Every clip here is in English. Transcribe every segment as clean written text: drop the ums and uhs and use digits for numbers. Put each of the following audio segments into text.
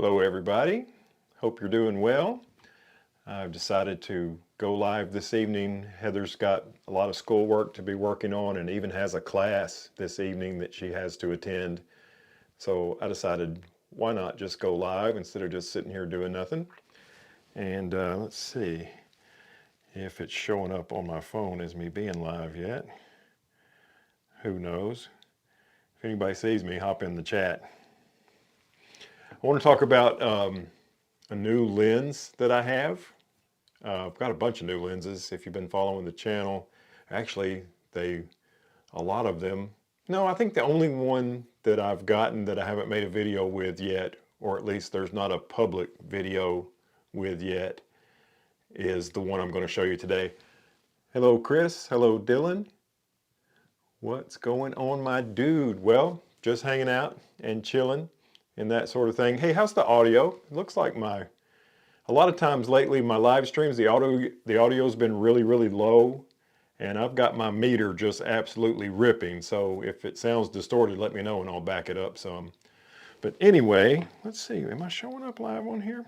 Hello everybody, hope you're doing well. I've decided to go live this evening. Heather's got a lot of schoolwork to be working on and even has a class this evening that she has to attend. So I decided why not just go live instead of just sitting here doing nothing. And let's see if it's showing up on my phone as me being live yet. Who knows? If anybody sees me, hop in the chat. I want to talk about a new lens that I have. I've got a bunch of new lenses if you've been following the channel. Actually, a lot of them. No, I think the only one that I've gotten that I haven't made a video with yet, or at least there's not a public video with yet, is the one I'm going to show you today. Hello Chris, hello Dylan. What's going on, my dude? Well, just hanging out and chilling and that sort of thing. Hey, how's the audio? It looks like a lot of times lately my live streams, the audio's been really low, and I've got my meter just absolutely ripping. So if it sounds distorted, let me know and I'll back it up some. But anyway, let's see, am I showing up live on here?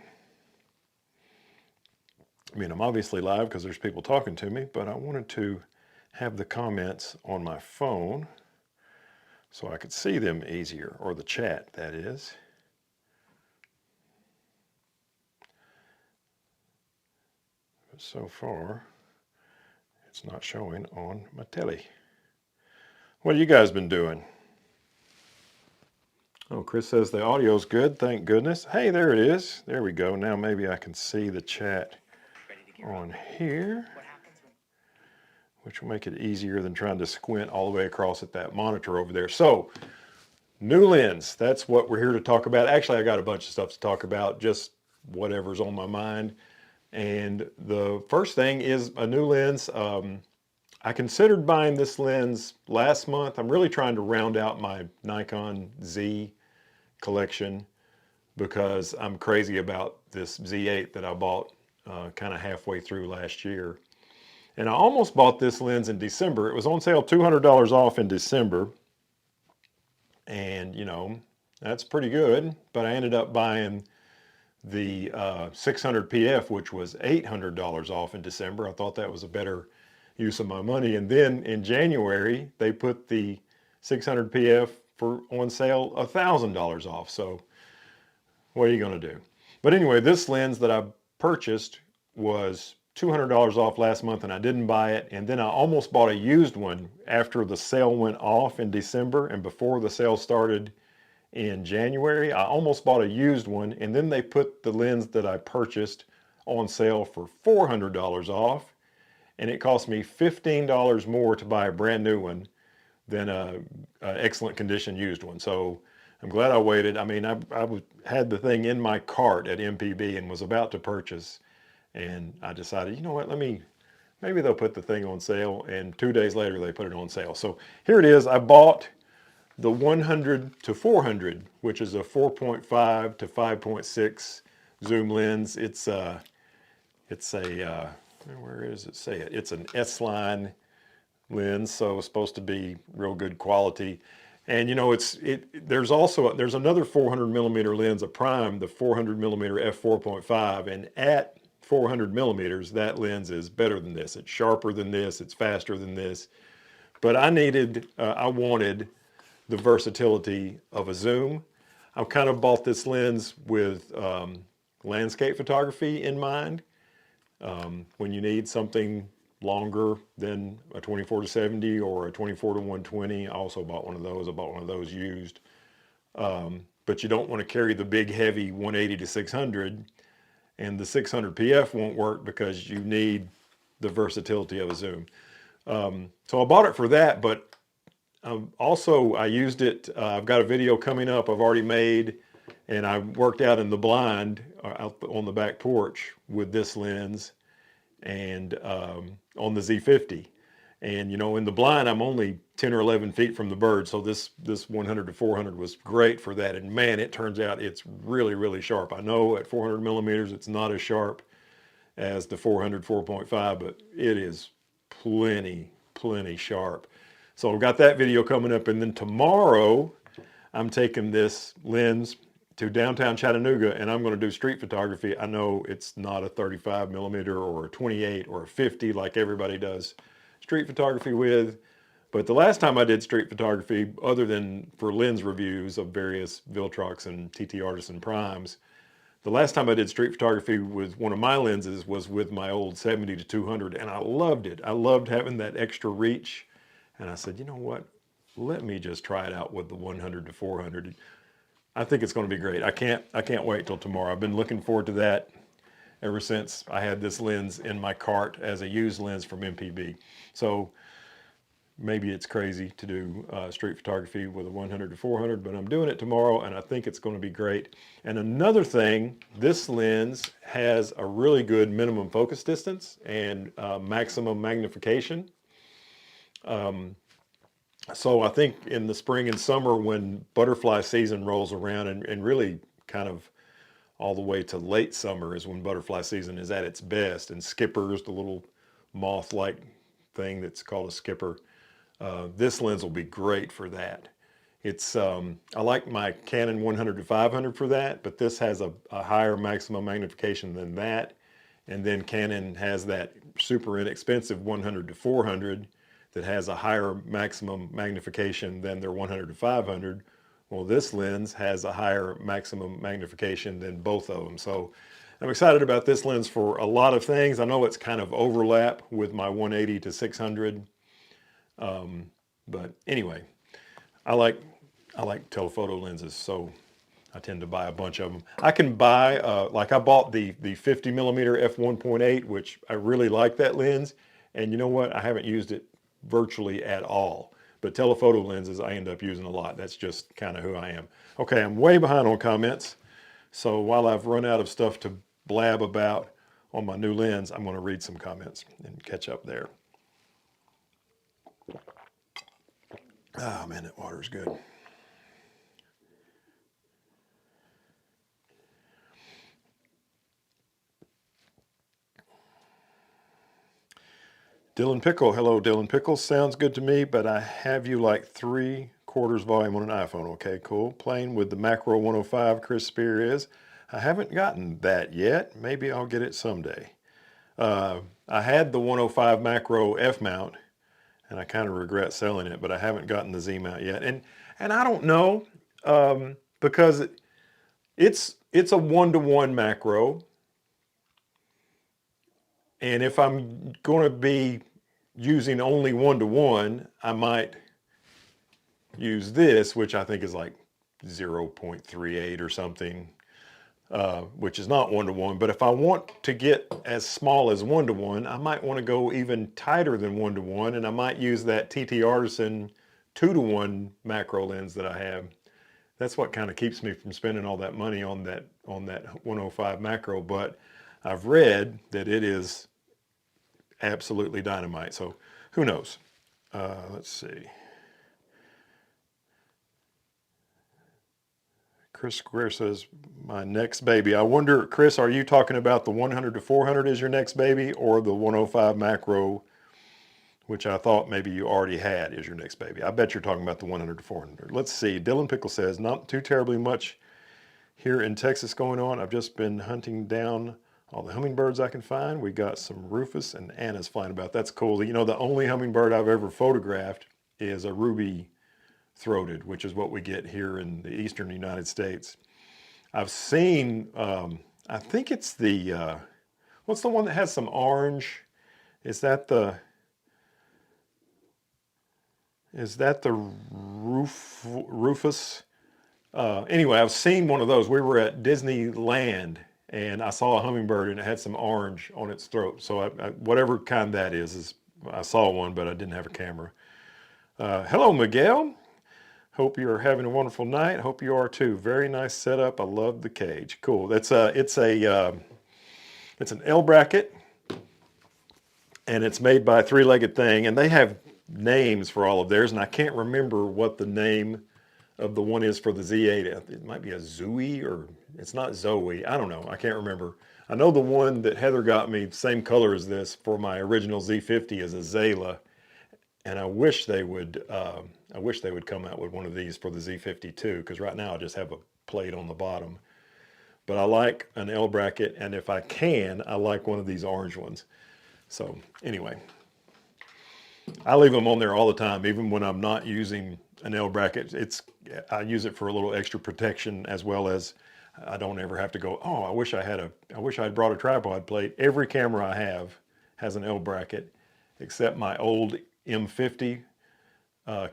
I mean, I'm obviously live because there's people talking to me, but I wanted to have the comments on my phone so I could see them easier, or the chat, that is. But so far, it's not showing on my telly. What have you guys been doing? Oh, Chris says the audio's good, thank goodness. Hey, there it is. There we go. Now maybe I can see the chat on here, which will make it easier than trying to squint all the way across at that monitor over there. So, new lens, that's what we're here to talk about. Actually, I got a bunch of stuff to talk about, just whatever's on my mind. And the first thing is a new lens. I considered buying this lens last month. I'm really trying to round out my Nikon Z collection because I'm crazy about this Z8 that I bought kind of halfway through last year. And I almost bought this lens in December. It was on sale $200 off in December. And, you know, that's pretty good. But I ended up buying the 600 PF, which was $800 off in December. I thought that was a better use of my money. And then in January, they put the 600 PF on sale $1,000 off. So what are you going to do? But anyway, this lens that I purchased was $200 off last month, and I didn't buy it. And then I almost bought a used one after the sale went off in December and before the sale started in January. I almost bought a used one, and then they put the lens that I purchased on sale for $400 off, and it cost me $15 more to buy a brand new one than a excellent condition used one. So I'm glad I waited. I mean, I had the thing in my cart at MPB and was about to purchase, and I decided, you know what, maybe they'll put the thing on sale, and 2 days later they put it on sale. So here it is. I bought the 100 to 400, which is a 4.5 to 5.6 zoom lens. It's a where does it say it? It's an S-line lens, so it's supposed to be real good quality. And you know, there's another 400 millimeter lens, a prime, the 400 millimeter f4.5, and at 400 millimeters, that lens is better than this. It's sharper than this. It's faster than this. But I wanted the versatility of a zoom. I've kind of bought this lens with landscape photography in mind. When you need something longer than a 24 to 70 or a 24 to 120, I also bought one of those. I bought one of those used. But you don't want to carry the big heavy 180 to 600, and the 600 PF won't work because you need the versatility of a zoom. So I bought it for that, but also I used it. I've got a video coming up I've already made, and I worked out in the blind out on the back porch with this lens and on the Z50. And you know, in the blind I'm only 10 or 11 feet from the bird, so this 100 to 400 was great for that. And man, it turns out it's really sharp. I know at 400 millimeters it's not as sharp as the 400 4.5, but it is plenty sharp. So I've got that video coming up, and then tomorrow I'm taking this lens to downtown Chattanooga and I'm going to do street photography, I know it's not a 35 millimeter or a 28 or a 50 like everybody does street photography with. But the last time I did street photography, other than for lens reviews of various Viltrox and TT Artisan primes, the last time I did street photography with one of my lenses was with my old 70 to 200, and I loved it. I loved having that extra reach. And I said, you know what? Let me just try it out with the 100 to 400. I think it's going to be great. I can't wait till tomorrow. I've been looking forward to that ever since I had this lens in my cart as a used lens from MPB. So maybe it's crazy to do street photography with a 100 to 400, but I'm doing it tomorrow and I think it's going to be great. And another thing, this lens has a really good minimum focus distance and maximum magnification. So I think in the spring and summer when butterfly season rolls around, and really kind of all the way to late summer is when butterfly season is at its best, and skippers, the little moth-like thing that's called a skipper, this lens will be great for that. It's I like my Canon 100 to 500 for that, but this has a higher maximum magnification than that. And then Canon has that super inexpensive 100 to 400 that has a higher maximum magnification than their 100 to 500. Well, this lens has a higher maximum magnification than both of them. So I'm excited about this lens for a lot of things. I know it's kind of overlap with my 180 to 600. But anyway, I like telephoto lenses, so I tend to buy a bunch of them. I can buy, like I bought the 50 millimeter f1.8, which I really like that lens. And you know what? I haven't used it virtually at all. But telephoto lenses I end up using a lot. That's just kind of who I am. Okay, I'm way behind on comments. So while I've run out of stuff to blab about on my new lens, I'm going to read some comments and catch up there. Oh man, that water's good. Dylan Pickle, hello Dylan Pickle, sounds good to me, but I have you like 3/4 volume on an iPhone. Okay, cool. Playing with the Macro 105, Chris Spear is. I haven't gotten that yet. Maybe I'll get it someday. I had the 105 Macro F mount, and I kind of regret selling it, but I haven't gotten the Z mount yet. And I don't know, because it's a 1-to-1 macro. And if I'm going to be using only 1-to-1, I might use this, which I think is like 0.38 or something, which is not 1-to-1. But if I want to get as small as 1-to-1, I might want to go even tighter than 1-to-1, and I might use that TT Artisan 2-to-1 macro lens that I have. That's what kind of keeps me from spending all that money on that 105 macro. But I've read that it is absolutely dynamite. So who knows? Let's see. Chris Square says, my next baby. I wonder, Chris, are you talking about the 100 to 400 as your next baby, or the 105 macro, which I thought maybe you already had as your next baby? I bet you're talking about the 100 to 400. Let's see. Dylan Pickle says, not too terribly much here in Texas going on. I've just been hunting down all the hummingbirds I can find. We got some Rufus and Annas flying about. That's cool. You know, the only hummingbird I've ever photographed is a ruby-throated, which is what we get here in the eastern United States. I've seen, I think it's the, what's the one that has some orange? Is that the Rufus? Anyway, I've seen one of those. We were at Disneyland, and I saw a hummingbird, and it had some orange on its throat. So whatever kind that is, I saw one, but I didn't have a camera. Hello, Miguel. Hope you're having a wonderful night. Hope you are too. Very nice setup. I love the cage. Cool. It's an L bracket, and it's made by Three-Legged Thing, and they have names for all of theirs, and I can't remember what the name of the one is for the Z8. It might be a Zoe, or it's not Zoe. I don't know. I can't remember. I know the one that Heather got me, same color as this, for my original Z50 is a Zala. And I wish they would come out with one of these for the Z52, because right now I just have a plate on the bottom. But I like an L bracket, and if I can, I like one of these orange ones. So anyway, I leave them on there all the time, even when I'm not using an L bracket. I use it for a little extra protection, as well as I don't ever have to go, oh, I wish I had brought a tripod plate. Every camera I have has an L bracket, except my old M50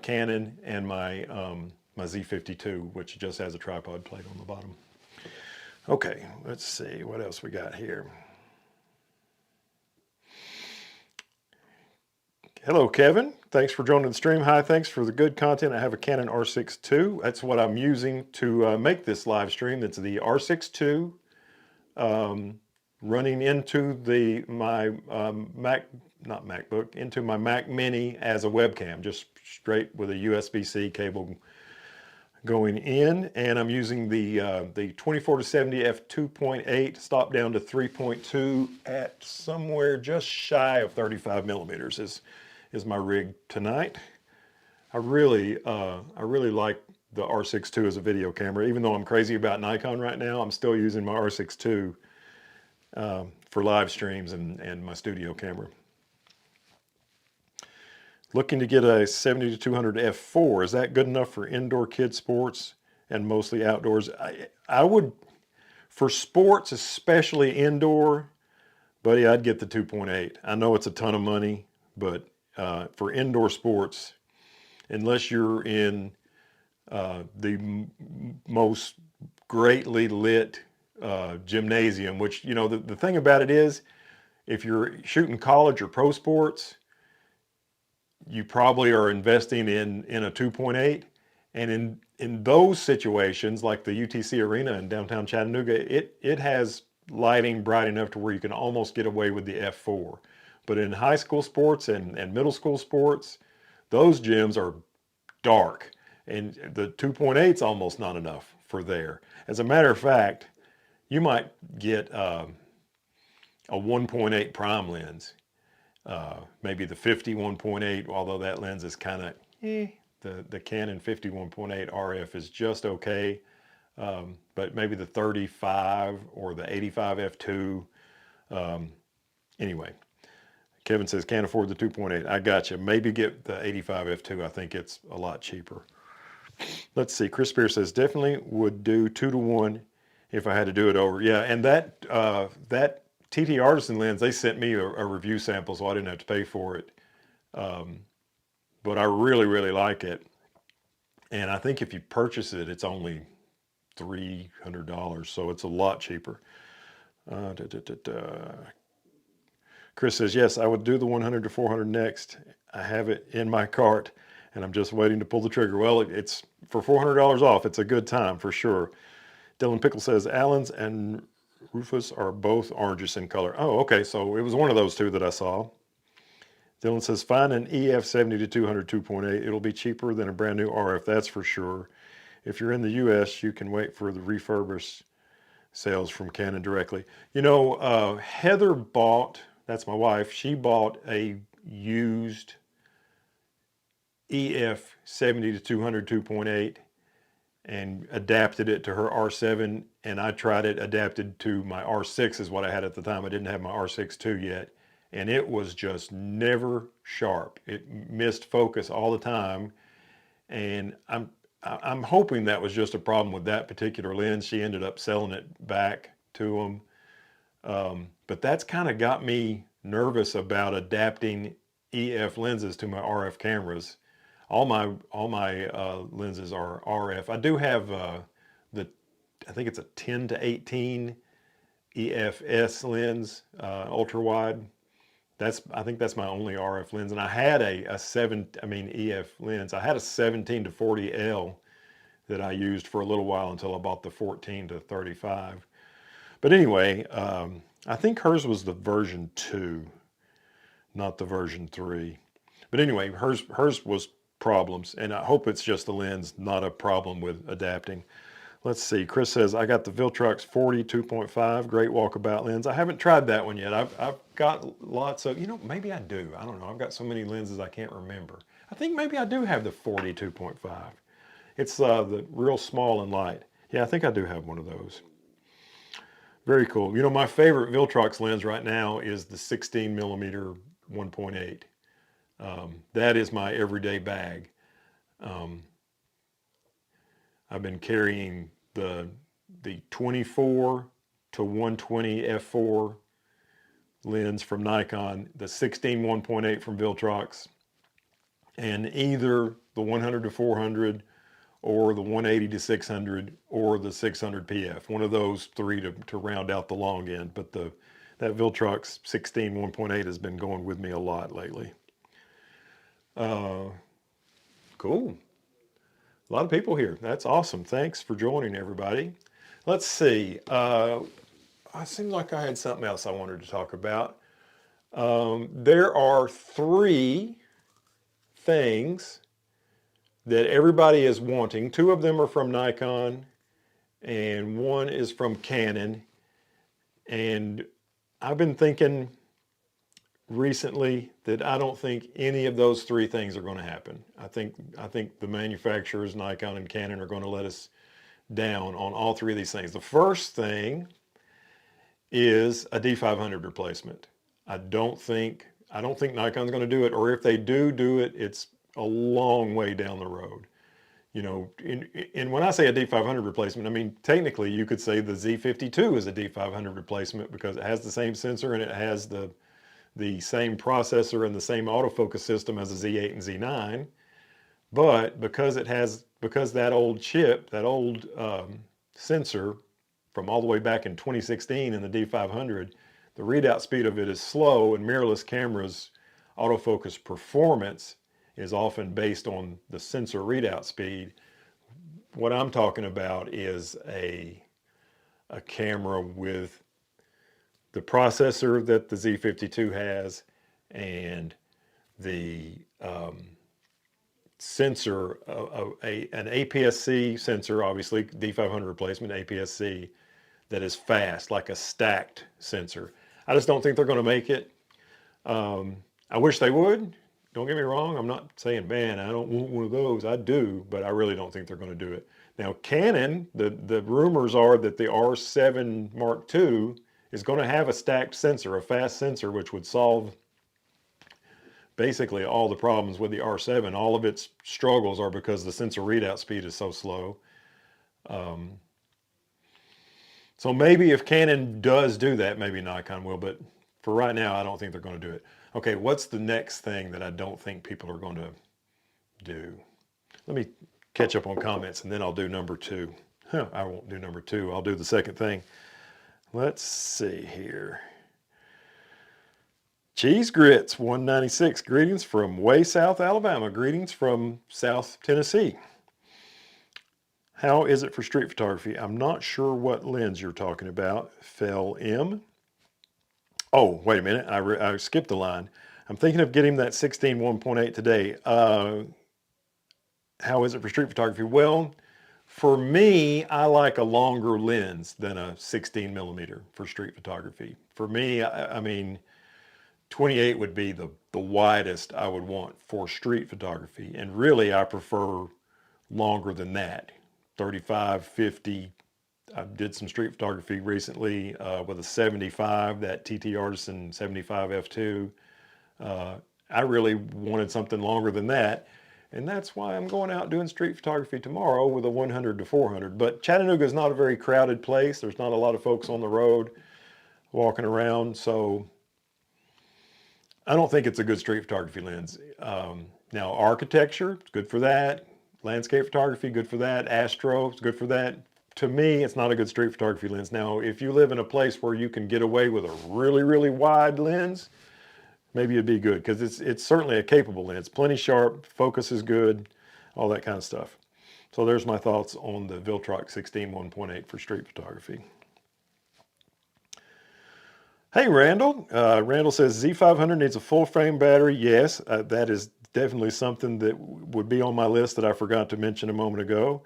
Canon and my Z52, which just has a tripod plate on the bottom. Okay, let's see what else we got here. Hello, Kevin. Thanks for joining the stream. Hi, thanks for the good content. I have a Canon R6 II. That's what I'm using to make this live stream. It's the R6 II running into my into my Mac Mini as a webcam, just straight with a USB-C cable going in. And I'm using the 24-70 f2.8, stop down to 3.2 at somewhere just shy of 35 millimeters is my rig tonight. I really like the R6 II as a video camera. Even though I'm crazy about Nikon right now, I'm still using my R6 II for live streams and my studio camera. Looking to get a 70-200 f4. Is that good enough for indoor kid sports and mostly outdoors? I would, for sports, especially indoor, buddy, I'd get the 2.8. I know it's a ton of money, but for indoor sports, unless you're in the most greatly lit gymnasium, which, you know, the thing about it is, if you're shooting college or pro sports, you probably are investing in a 2.8. And in those situations, like the UTC Arena in downtown Chattanooga, it has lighting bright enough to where you can almost get away with the f4. But in high school sports and middle school sports, those gyms are dark, and the 2.8 is almost not enough for there. As a matter of fact, you might get a 1.8 prime lens, maybe the 50 1.8, although that lens is kind of the Canon 50 1.8 RF is just okay, but maybe the 35 or the 85 f2. Anyway, Kevin says can't afford the 2.8. I got you. Maybe get the 85 f2. I think it's a lot cheaper. Let's see. Chris Spear says definitely would do 2-to-1 if I had to do it over. Yeah, and that TT Artisan lens, they sent me a review sample, so I didn't have to pay for it. But I really like it. And I think if you purchase it, it's only $300, so it's a lot cheaper. Chris says, yes, I would do the 100 to 400 next. I have it in my cart, and I'm just waiting to pull the trigger. Well, it's for $400 off. It's a good time for sure. Dylan Pickle says, Allen's and Rufus are both oranges in color. Oh, okay, so it was one of those two that I saw. Dylan says, find an EF 70-200 2.8. It'll be cheaper than a brand new RF, that's for sure. If you're in the US, you can wait for the refurbished sales from Canon directly. You know, Heather bought, that's my wife, she bought a used EF 70-200 2.8 and adapted it to her R7, and I tried it adapted to my R6 is what I had at the time. I didn't have my R6 II yet, and it was just never sharp. It missed focus all the time, and I'm hoping that was just a problem with that particular lens. She ended up selling it back to them, but that's kind of got me nervous about adapting EF lenses to my RF cameras. All my lenses are RF. I do have I think it's a 10-18 EFS lens, ultra wide. I think that's my only RF lens, and I had EF lens. I had a 17-40L that I used for a little while until I bought the 14-35. But anyway, I think hers was the version 2, not the version 3. But anyway, hers was problems, and I hope it's just the lens, not a problem with adapting. Let's see. Chris says, I got the Viltrox 40 2.5 great walkabout lens. I haven't tried that one yet. I've got lots of, maybe I do. I don't know. I've got so many lenses I can't remember. I think maybe I do have the 40 2.5. It's the real small and light. Yeah, I think I do have one of those. Very cool. My favorite Viltrox lens right now is the 16 millimeter 1.8. That is my everyday bag. I've been carrying the 24 to 120 f4 lens from Nikon, the 16 1.8 from Viltrox, and either the 100 to 400 or the 180 to 600 or the 600 PF. One of those three to round out the long end. But that Viltrox 16 1.8 has been going with me a lot lately. Cool. A lot of people here. That's awesome. Thanks for joining, everybody. Let's see. It seems like I had something else I wanted to talk about. There are 3 things that everybody is wanting. 2 of them are from Nikon and 1 is from Canon. And I've been thinking recently that I don't think any of those 3 things are going to happen. I think the manufacturers, Nikon and Canon, are going to let us down on all 3 of these things. The first thing is a D500 replacement. I don't think Nikon's going to do it, or if they do it, it's a long way down the road. And when I say a D500 replacement, I mean, technically you could say the Z52 is a D500 replacement because it has the same sensor and it has the same processor and the same autofocus system as a Z8 and Z9. But because that old chip, that old sensor from all the way back in 2016 in the D500, the readout speed of it is slow, and mirrorless cameras' autofocus performance is often based on the sensor readout speed. What I'm talking about is a camera with the processor that the Z52 has and the sensor, an APS-C sensor, obviously D500 replacement, APS-C, that is fast, like a stacked sensor. I just don't think they're going to make it. I wish they would. Don't get me wrong. I'm not saying, man, I don't want one of those. I do, but I really don't think they're going to do it. Now, Canon, the rumors are that the R7 Mark II is going to have a stacked sensor, a fast sensor, which would solve basically all the problems with the R7. All of its struggles are because the sensor readout speed is so slow. So maybe if Canon does do that, maybe Nikon will, but for right now, I don't think they're going to do it. Okay, what's the next thing that I don't think people are going to do? Let me catch up on comments and then I'll do number 2. I won't do number 2. I'll do the second thing. Let's see here. Cheese Grits 196. Greetings from way south Alabama. Greetings from South Tennessee. How is it for street photography? I'm not sure what lens you're talking about. Fel M. Oh, wait a minute. I skipped a line. I'm thinking of getting that 16 1.8 today. How is it for street photography? Well, for me, I like a longer lens than a 16 millimeter for street photography. For me, I mean, 28 would be the widest I would want for street photography. And really, I prefer longer than that. 35, 50. I did some street photography recently with a 75, that TT Artisan 75 f2. I really wanted something longer than that. And that's why I'm going out doing street photography tomorrow with a 100 to 400. But Chattanooga is not a very crowded place. There's not a lot of folks on the road walking around. So I don't think it's a good street photography lens. Now, architecture, it's good for that. Landscape photography, good for that. Astro, it's good for that. To me, it's not a good street photography lens. Now, if you live in a place where you can get away with a really, really wide lens, maybe it'd be good, because it's certainly a capable lens. Plenty sharp, focus is good, all that kind of stuff. So there's my thoughts on the Viltrox 16 1.8 for street photography. Hey, Randall. Randall says Z500 needs a full frame battery. Yes, that is definitely something that would be on my list that I forgot to mention a moment ago.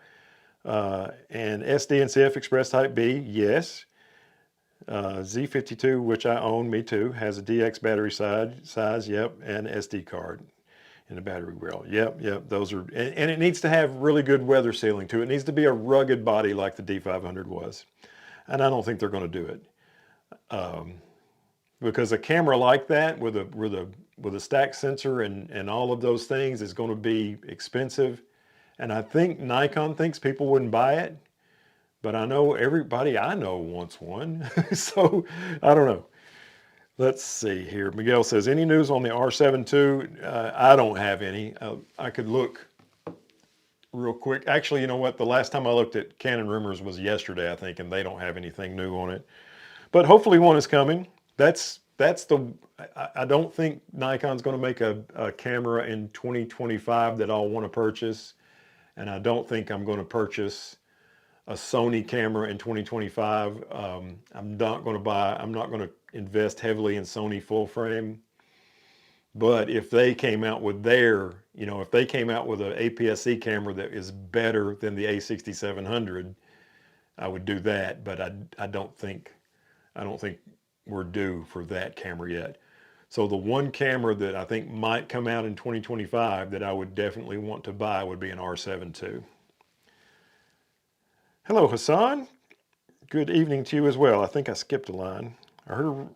And SD and CF Express Type B, yes. Z52, which I own, me too, has a DX battery size, yep, and SD card in the battery rail. Yep, those are, and it needs to have really good weather sealing too. It needs to be a rugged body like the D500 was. And I don't think they're going to do it. Because a camera like that with a stack sensor and all of those things is going to be expensive. And I think Nikon thinks people wouldn't buy it. But I know everybody I know wants one. So I don't know. Let's see here. Miguel says, any news on the R7 II? I don't have any. I could look real quick. Actually, you know what? The last time I looked at Canon rumors was yesterday, I think, and they don't have anything new on it. But hopefully one is coming. I don't think Nikon's going to make a camera in 2025 that I'll want to purchase. And I don't think I'm going to purchase a Sony camera in 2025. I'm not going to invest heavily in Sony full frame. But if they came out with if they came out with an APS-C camera that is better than the A6700, I would do that. But I don't think we're due for that camera yet. So the one camera that I think might come out in 2025 that I would definitely want to buy would be an R7 II. Hello, Hassan. Good evening to you as well. I think I skipped a line. I heard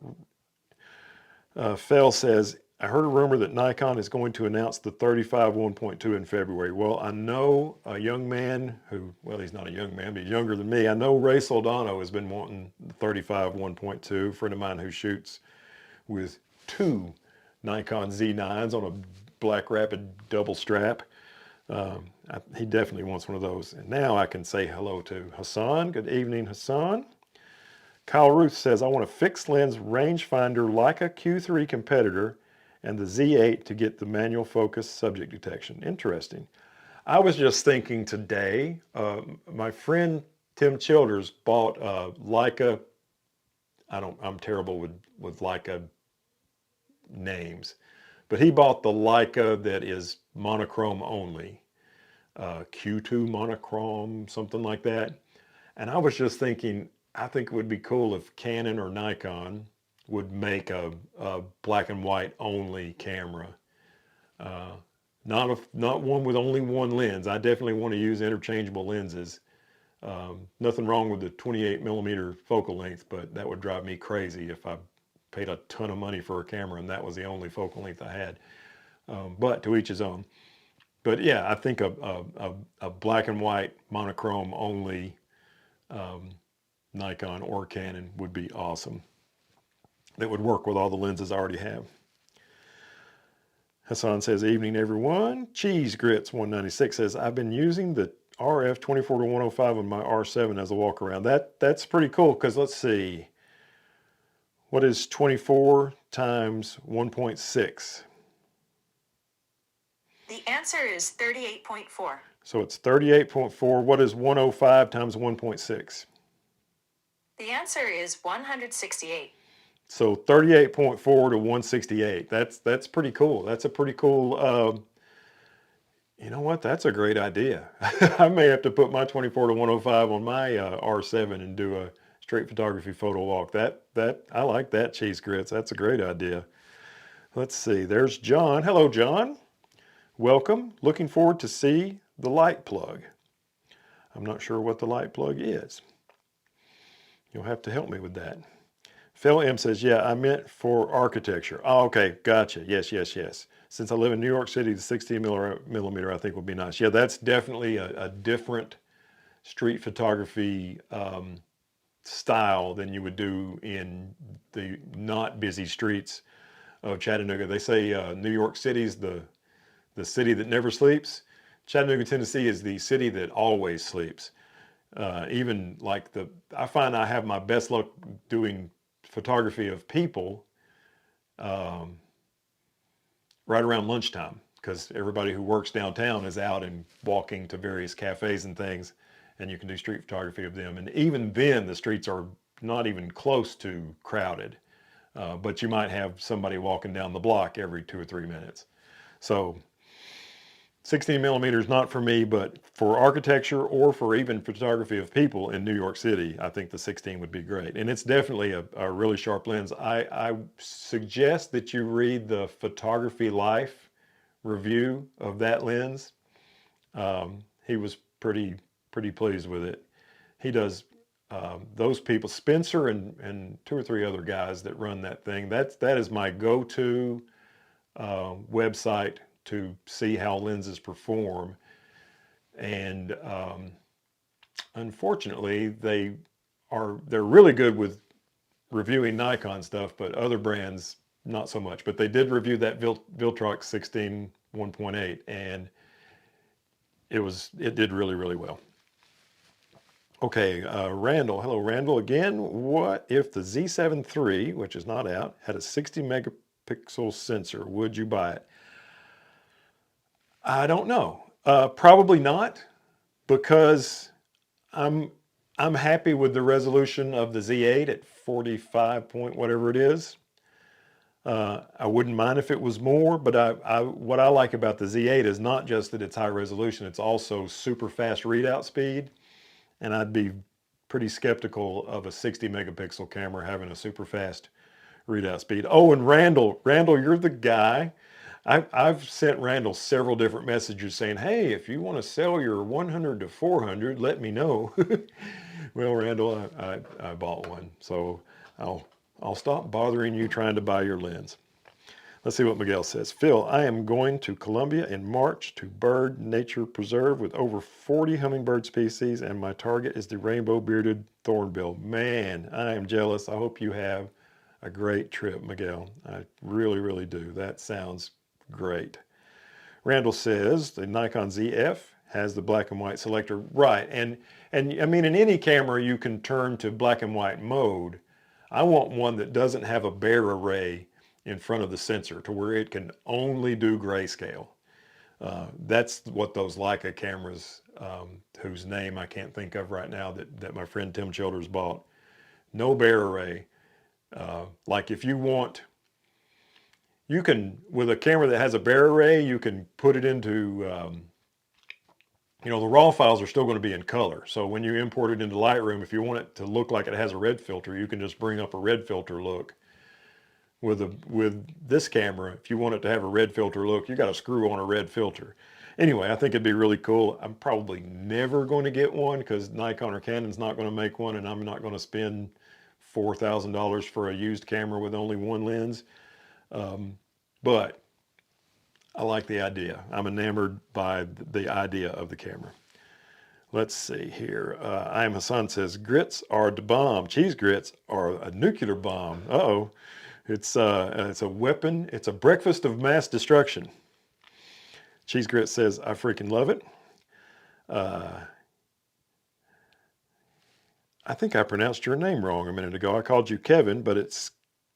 Fell says, I heard a rumor that Nikon is going to announce the 35 1.2 in February. Well, I know a young man who, well, he's not a young man, but he's younger than me. I know Ray Soldano has been wanting the 35 1.2, a friend of mine who shoots with two Nikon Z9s on a Black Rapid double strap. He definitely wants one of those. And now I can say hello to Hassan. Good evening, Hassan. Kyle Ruth says, I want a fixed lens rangefinder like a Q3 competitor and the Z8 to get the manual focus subject detection. Interesting. I was just thinking today, my friend Tim Childers bought a Leica. I'm terrible with Leica names, but he bought the Leica that is monochrome only, Q2 monochrome, something like that. And I was just thinking, I think it would be cool if Canon or Nikon would make a black and white only camera. Not one with only one lens. I definitely want to use interchangeable lenses. Nothing wrong with the 28 millimeter focal length, but that would drive me crazy if I paid a ton of money for a camera and that was the only focal length I had. But to each his own. But yeah, I think a black and white monochrome only Nikon or Canon would be awesome. That would work with all the lenses I already have. Hassan says, evening everyone. Cheese Grits 196 says, I've been using the RF 24-105 on my R7 as a walk around. That's pretty cool because let's see. What is 24 times 1.6? The answer is 38.4. So it's 38.4. What is 105 times 1.6? The answer is 168. So 38.4 to 168. That's pretty cool. That's a pretty cool, you know what? That's a great idea. I may have to put my 24 to 105 on my R7 and do a straight photography photo walk. I like that, Cheese Grits. That's a great idea. Let's see. There's John. Hello, John. Welcome. Looking forward to see the light plug. I'm not sure what the light plug is. You'll have to help me with that. Phil M says, yeah, I meant for architecture. Oh, okay, gotcha. Yes. Since I live in New York City, the 16 millimeter I think would be nice. Yeah, that's definitely a different street photography style than you would do in the not busy streets of Chattanooga. They say New York City's the city that never sleeps. Chattanooga, Tennessee is the city that always sleeps. Even like I find I have my best luck doing photography of people right around lunchtime because everybody who works downtown is out and walking to various cafes and things, and you can do street photography of them. And even then, the streets are not even close to crowded, but you might have somebody walking down the block every 2 or 3 minutes. So 16 millimeters, not for me, but for architecture or for even photography of people in New York City, I think the 16 would be great. And it's definitely a really sharp lens. I suggest that you read the Photography Life review of that lens. He was pretty pleased with it. He does those people, Spencer and two or three other guys that run that thing. That is my go-to website to see how lenses perform. And unfortunately, they're really good with reviewing Nikon stuff, but other brands not so much. But they did review that Viltrox 16 1.8, and it did really well. Okay, Randall. Hello, Randall again. What if the Z7 III, which is not out, had a 60 megapixel sensor? Would you buy it? I don't know. Probably not, because I'm happy with the resolution of the Z8 at 45 point whatever it is. I wouldn't mind if it was more, but what I like about the Z8 is not just that it's high resolution, it's also super fast readout speed. And I'd be pretty skeptical of a 60 megapixel camera having a super fast readout speed. Oh, and Randall, you're the guy. I've sent Randall several different messages saying, hey, if you want to sell your 100 to 400, let me know. Well, Randall, I bought one, so I'll stop bothering you trying to buy your lens. Let's see what Miguel says. Phil, I am going to Colombia in March to Bird Nature Preserve with over 40 hummingbird species, and my target is the rainbow-bearded thornbill. Man, I am jealous. I hope you have a great trip, Miguel. I really do. That sounds great. Randall says the Nikon ZF has the black and white selector. Right, and I mean, in any camera you can turn to black and white mode. I want one that doesn't have a bare array in front of the sensor to where it can only do grayscale. That's what those Leica cameras, whose name I can't think of right now, that my friend Tim Childers bought. No bare array. Like if you want, you can, with a camera that has a bare array, you can put it into, the raw files are still going to be in color. So when you import it into Lightroom, if you want it to look like it has a red filter, you can just bring up a red filter look. With this camera, if you want it to have a red filter look, you got to screw on a red filter. Anyway, I think it'd be really cool. I'm probably never going to get one because Nikon or Canon's not going to make one, and I'm not going to spend $4,000 for a used camera with only one lens. But I like the idea. I'm enamored by the idea of the camera. Let's see here. I Am Hassan says, grits are the bomb. Cheese grits are a nuclear bomb. Uh-oh. It's a weapon. It's a breakfast of mass destruction. Cheese Grit says, I freaking love it. I think I pronounced your name wrong a minute ago. I called you Kevin, but it's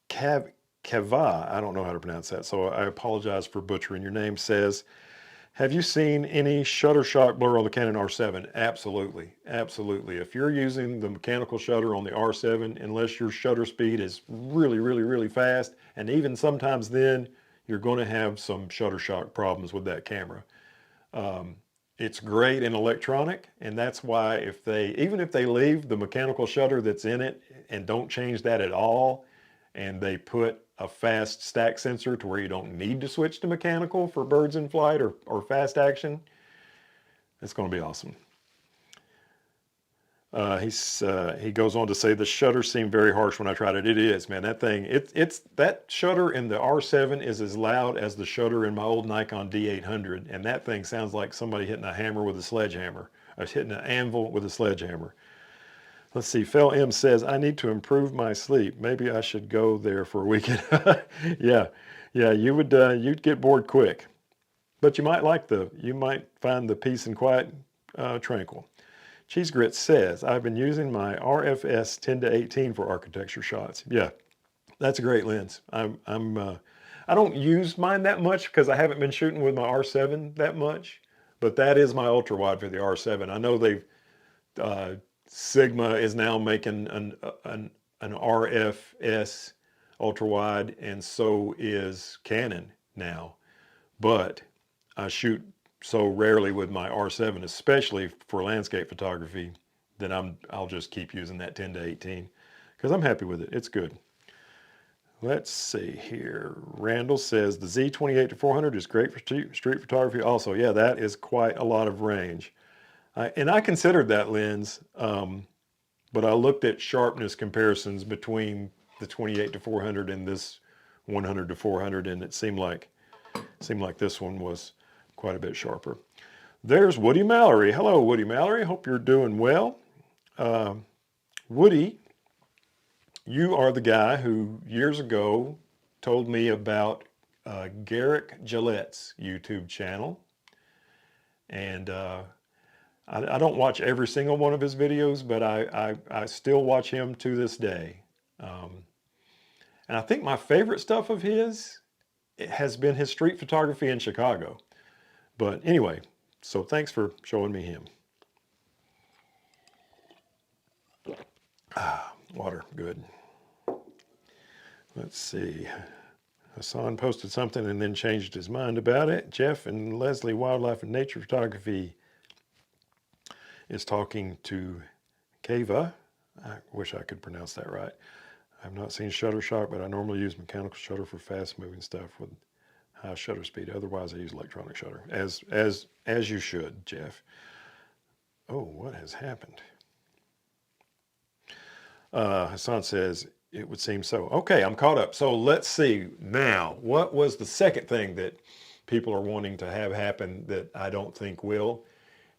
Keva. I don't know how to pronounce that, so I apologize for butchering your name. Says, have you seen any shutter shock blur on the Canon R7? Absolutely. If you're using the mechanical shutter on the R7, unless your shutter speed is really fast, and even sometimes then, you're going to have some shutter shock problems with that camera. It's great in electronic, and that's why even if they leave the mechanical shutter that's in it and don't change that at all, and they put a fast stack sensor to where you don't need to switch to mechanical for birds in flight or fast action, it's going to be awesome. He goes on to say the shutter seemed very harsh when I tried it. It is, man. That thing, that shutter in the R7 is as loud as the shutter in my old Nikon D800, and that thing sounds like somebody hitting a hammer with a sledgehammer. I was hitting an anvil with a sledgehammer. Let's see, Phil M says, I need to improve my sleep. Maybe I should go there for a weekend. Yeah, you'd get bored quick. But you might find the peace and quiet tranquil. Cheese Grit says, I've been using my RFS 10-18 for architecture shots. Yeah, that's a great lens. I don't use mine that much because I haven't been shooting with my R7 that much, but that is my ultra wide for the R7. I know they've, Sigma is now making an RFS ultra wide, and so is Canon now. But I shoot so rarely with my R7, especially for landscape photography, that I'll just keep using that 10 to 18 because I'm happy with it. It's good. Let's see here. Randall says the Z28 to 400 is great for street photography. Also, yeah, that is quite a lot of range. And I considered that lens, but I looked at sharpness comparisons between the 28 to 400 and this 100 to 400, and it seemed like this one was quite a bit sharper. There's Woody Mallory. Hello, Woody Mallory. Hope you're doing well. Woody, you are the guy who years ago told me about Garrick Gillette's YouTube channel. And I don't watch every single one of his videos, but I still watch him to this day. And I think my favorite stuff of his has been his street photography in Chicago. But anyway, so thanks for showing me him. Water, good. Let's see. Hassan posted something and then changed his mind about it. Jeff and Leslie, Wildlife and Nature Photography, is talking to Kava. I wish I could pronounce that right. I've not seen Shutterstock, but I normally use mechanical shutter for fast-moving stuff with high shutter speed. Otherwise, I use electronic shutter, as you should, Jeff. Oh, what has happened? Hassan says, it would seem so. Okay, I'm caught up. So let's see now. What was the second thing that people are wanting to have happen that I don't think will?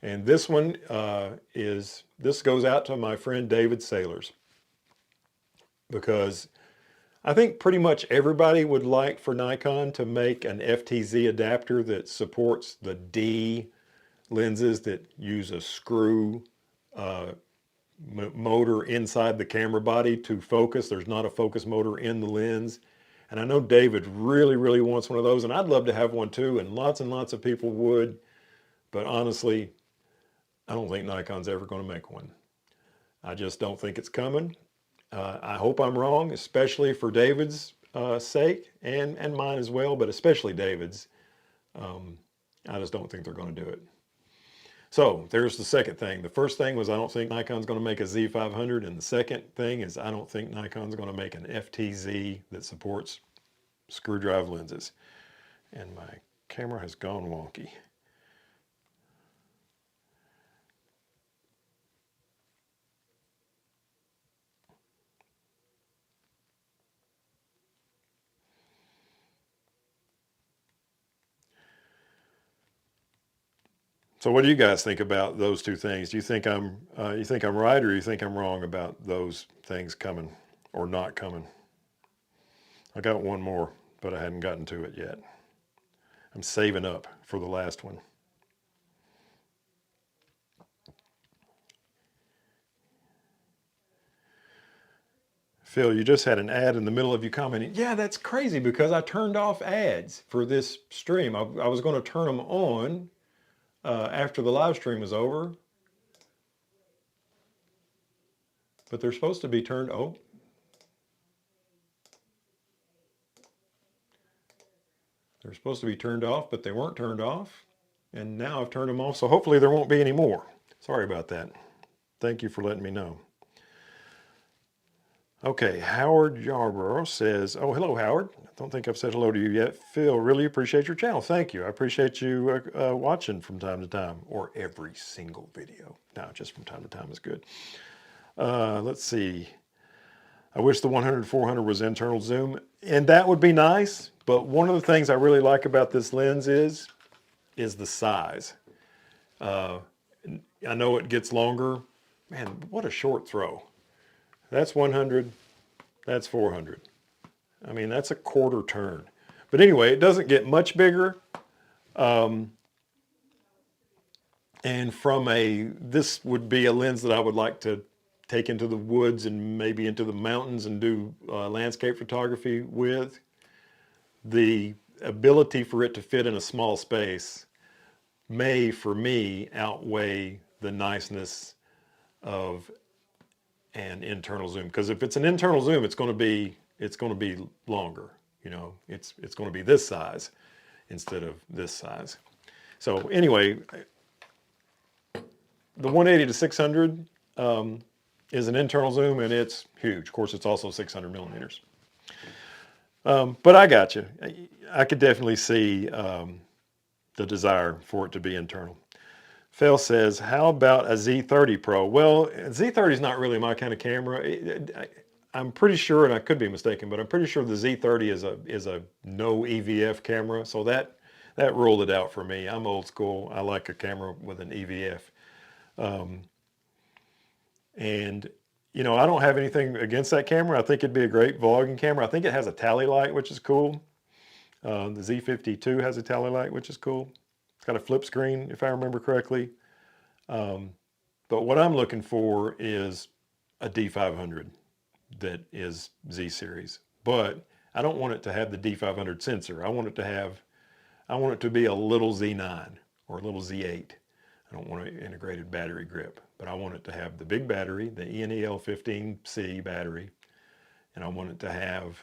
And this one this goes out to my friend David Sailors, because I think pretty much everybody would like for Nikon to make an FTZ adapter that supports the D lenses that use a screw motor inside the camera body to focus. There's not a focus motor in the lens. And I know David really, really wants one of those, and I'd love to have one too, and lots of people would. But honestly, I don't think Nikon's ever going to make one. I just don't think it's coming. I hope I'm wrong, especially for David's sake and mine as well, but especially David's. I just don't think they're going to do it. So there's the second thing. The first thing was I don't think Nikon's going to make a Z500, and the second thing is I don't think Nikon's going to make an FTZ that supports screw drive lenses. And my camera has gone wonky. So what do you guys think about those two things? Do you think I'm right, or you think I'm wrong about those things coming or not coming? I got one more, but I hadn't gotten to it yet. I'm saving up for the last one. Phil, you just had an ad in the middle of you commenting. Yeah, that's crazy because I turned off ads for this stream. I was going to turn them on after the live stream is over, but they're supposed to be turned. Oh, they're supposed to be turned off, but they weren't turned off, and now I've turned them off. So hopefully there won't be any more. Sorry about that. Thank you for letting me know. Okay, Howard Yarborough says, oh, hello, Howard. I don't think I've said hello to you yet. Phil, really appreciate your channel. Thank you. I appreciate you watching from time to time, or every single video. No, just from time to time is good. Let's see. I wish the 100-400 was internal zoom, and that would be nice, but one of the things I really like about this lens is the size. I know it gets longer. Man, what a short throw. That's 100, that's 400. I mean, that's a quarter turn. But anyway, it doesn't get much bigger. And this would be a lens that I would like to take into the woods and maybe into the mountains and do landscape photography with. The ability for it to fit in a small space may, for me, outweigh the niceness of an internal zoom, because if it's an internal zoom, it's going to be longer. You know, it's going to be this size instead of this size. So anyway, the 180 to 600 is an internal zoom, and it's huge. Of course, it's also 600 millimeters. But I got you. I could definitely see the desire for it to be internal. Phil says, how about a Z30 Pro? Well, Z30 is not really my kind of camera. I'm pretty sure, and I could be mistaken, but I'm pretty sure the Z30 is a no EVF camera. So that ruled it out for me. I'm old school. I like a camera with an EVF. And, you know, I don't have anything against that camera. I think it'd be a great vlogging camera. I think it has a tally light, which is cool. The Z52 has a tally light, which is cool. It's got a flip screen, if I remember correctly. But what I'm looking for is a D500 that is Z series. But I don't want it to have the D500 sensor. I want it to be a little Z9 or a little Z8. I don't want an integrated battery grip, but I want it to have the big battery, the ENEL15C battery, and I want it to have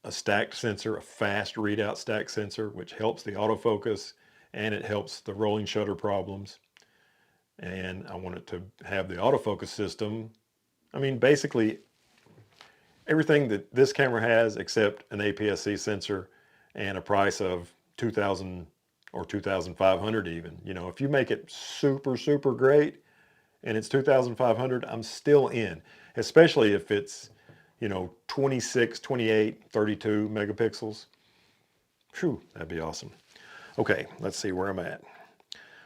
a stacked sensor, a fast readout stack sensor, which helps the autofocus and it helps the rolling shutter problems. And I want it to have the autofocus system. I mean, basically everything that this camera has except an APS-C sensor and a price of $2,000 or $2,500 even. You know, if you make it super, super great and it's $2,500, I'm still in, especially if it's, you know, 26, 28, 32 megapixels. Phew, that'd be awesome. Okay, let's see where I'm at.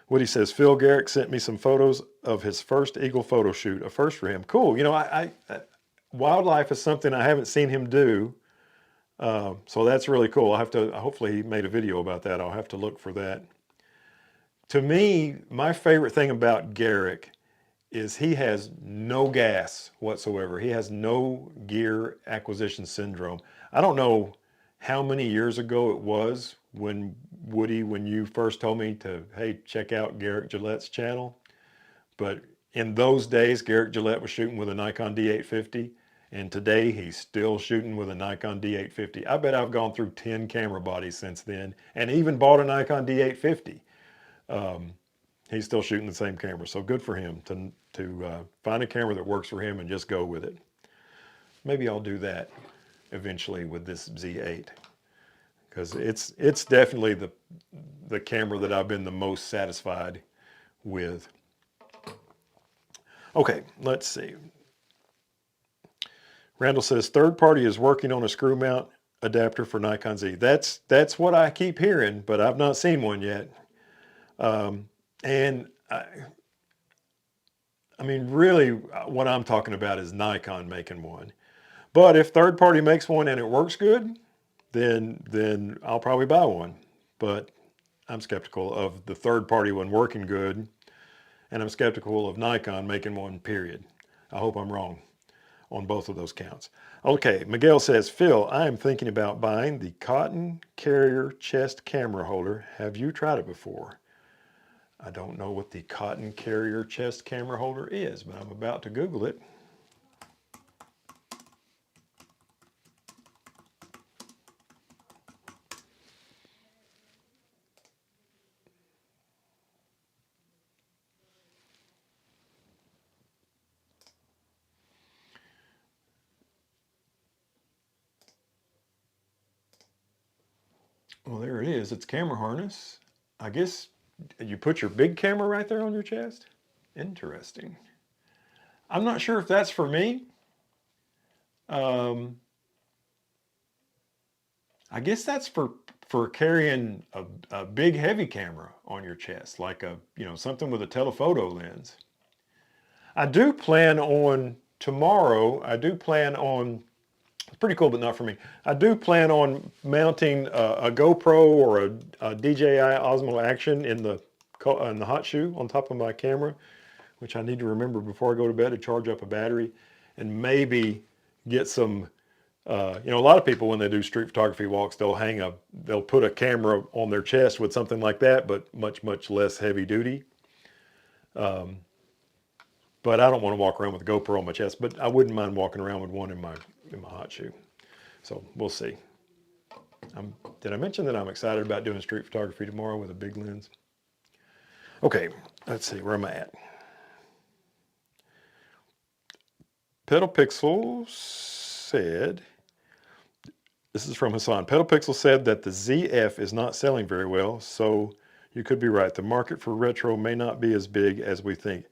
Woody says, Phil Garrick sent me some photos of his first Eagle photo shoot, a first for him. Cool. You know, wildlife is something I haven't seen him do. So that's really cool. Hopefully he made a video about that. I'll have to look for that. To me, my favorite thing about Garrick is he has no gas whatsoever. He has no gear acquisition syndrome. I don't know how many years ago it was when Woody, when you first told me to, hey, check out Garrick Gillette's channel. But in those days, Garrick Gillette was shooting with a Nikon D850. And today he's still shooting with a Nikon D850. I bet I've gone through 10 camera bodies since then and even bought a Nikon D850. He's still shooting the same camera. So good for him to find a camera that works for him and just go with it. Maybe I'll do that eventually with this Z8 because it's definitely the camera that I've been the most satisfied with. Okay, let's see. Randall says, third party is working on a screw mount adapter for Nikon Z. That's what I keep hearing, but I've not seen one yet. And I mean, really what I'm talking about is Nikon making one. But if third party makes one and it works good, then I'll probably buy one. But I'm skeptical of the third party one working good. And I'm skeptical of Nikon making one, period. I hope I'm wrong on both of those counts. Okay, Miguel says, Phil, I am thinking about buying the cotton carrier chest camera holder. Have you tried it before? I don't know what the cotton carrier chest camera holder is, but I'm about to Google it. Well, there it is. It's camera harness. I guess you put your big camera right there on your chest. Interesting. I'm not sure if that's for me. I guess that's for carrying a big heavy camera on your chest, like something with a telephoto lens. I do plan on tomorrow. It's pretty cool, but not for me. I do plan on mounting a GoPro or a DJI Osmo Action in the hot shoe on top of my camera, which I need to remember before I go to bed to charge up a battery, and maybe get some. A lot of people when they do street photography walks, they'll put a camera on their chest with something like that, but much less heavy duty. But I don't want to walk around with a GoPro on my chest, but I wouldn't mind walking around with one in my hot shoe. So we'll see. Did I mention that I'm excited about doing street photography tomorrow with a big lens? Okay, let's see where am I at. Pedal Pixel said, this is from Hassan. Pedal Pixel said that the ZF is not selling very well, so you could be right. The market for retro may not be as big as we think,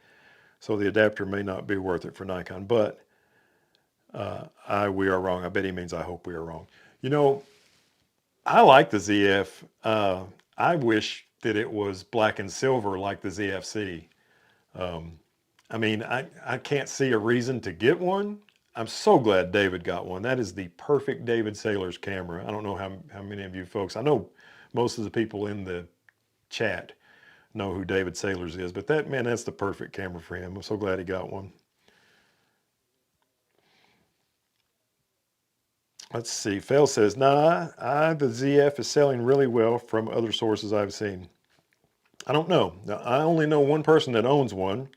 so the adapter may not be worth it for Nikon. But we are wrong. I bet he means I hope we are wrong. You know, I like the ZF. I wish that it was black and silver like the ZFC. I mean, I can't see a reason to get one. I'm so glad David got one. That is the perfect David Saylor's camera. I don't know how many of you folks, I know most of the people in the chat know who David Saylor's is, but that's the perfect camera for him. I'm so glad he got one. Let's see. Fail says, nah, the ZF is selling really well from other sources I've seen. I don't know. Now, I only know one person that owns one,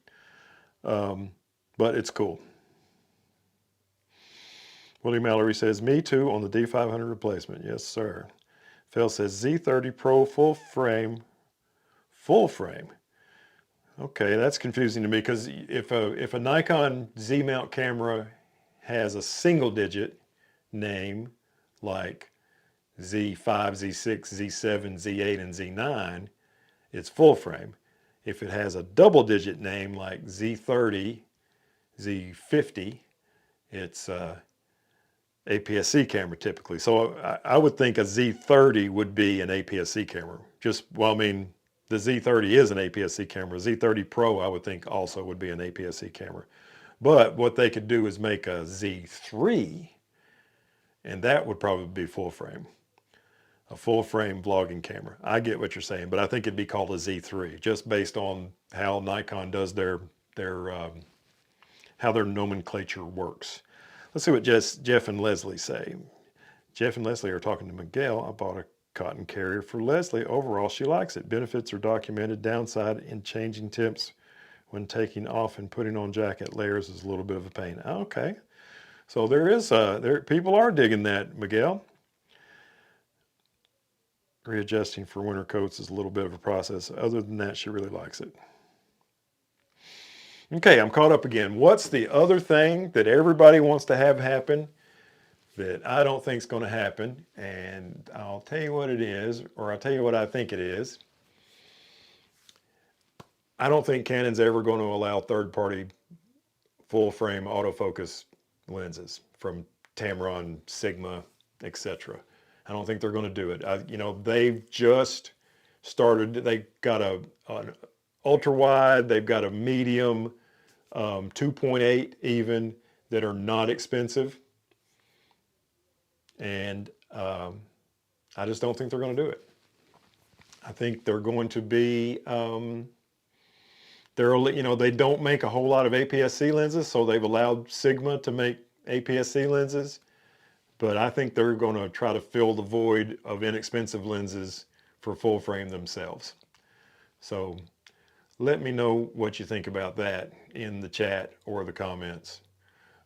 but it's cool. William Mallory says, me too on the D500 replacement. Yes, sir. Phil says, Z30 Pro full frame. Full frame. Okay, that's confusing to me because if a Nikon Z mount camera has a single digit name like Z5, Z6, Z7, Z8, and Z9, it's full frame. If it has a double digit name like Z30, Z50, it's APS-C camera typically. So I would think a Z30 would be an APS-C camera. I mean, the Z30 is an APS-C camera. Z30 Pro, I would think also would be an APS-C camera. But what they could do is make a Z3, and that would probably be full frame. A full frame vlogging camera. I get what you're saying, but I think it'd be called a Z3, just based on how Nikon does how their nomenclature works. Let's see what Jeff and Leslie say. Jeff and Leslie are talking to Miguel. I bought a cotton carrier for Leslie. Overall, she likes it. Benefits are documented. Downside in changing temps when taking off and putting on jacket layers is a little bit of a pain. Okay, so people are digging that, Miguel. Readjusting for winter coats is a little bit of a process. Other than that, she really likes it. Okay, I'm caught up again. What's the other thing that everybody wants to have happen that I don't think is going to happen? And I'll tell you what it is, or I'll tell you what I think it is. I don't think Canon's ever going to allow third-party full-frame autofocus lenses from Tamron, Sigma, etc. I don't think they're going to do it. They've just started. They've got an ultra wide. They've got a medium, 2.8 even, that are not expensive. And I just don't think they're going to do it. I think they're going to be, they don't make a whole lot of APS-C lenses, so they've allowed Sigma to make APS-C lenses. But I think they're going to try to fill the void of inexpensive lenses for full frame themselves. So let me know what you think about that in the chat or the comments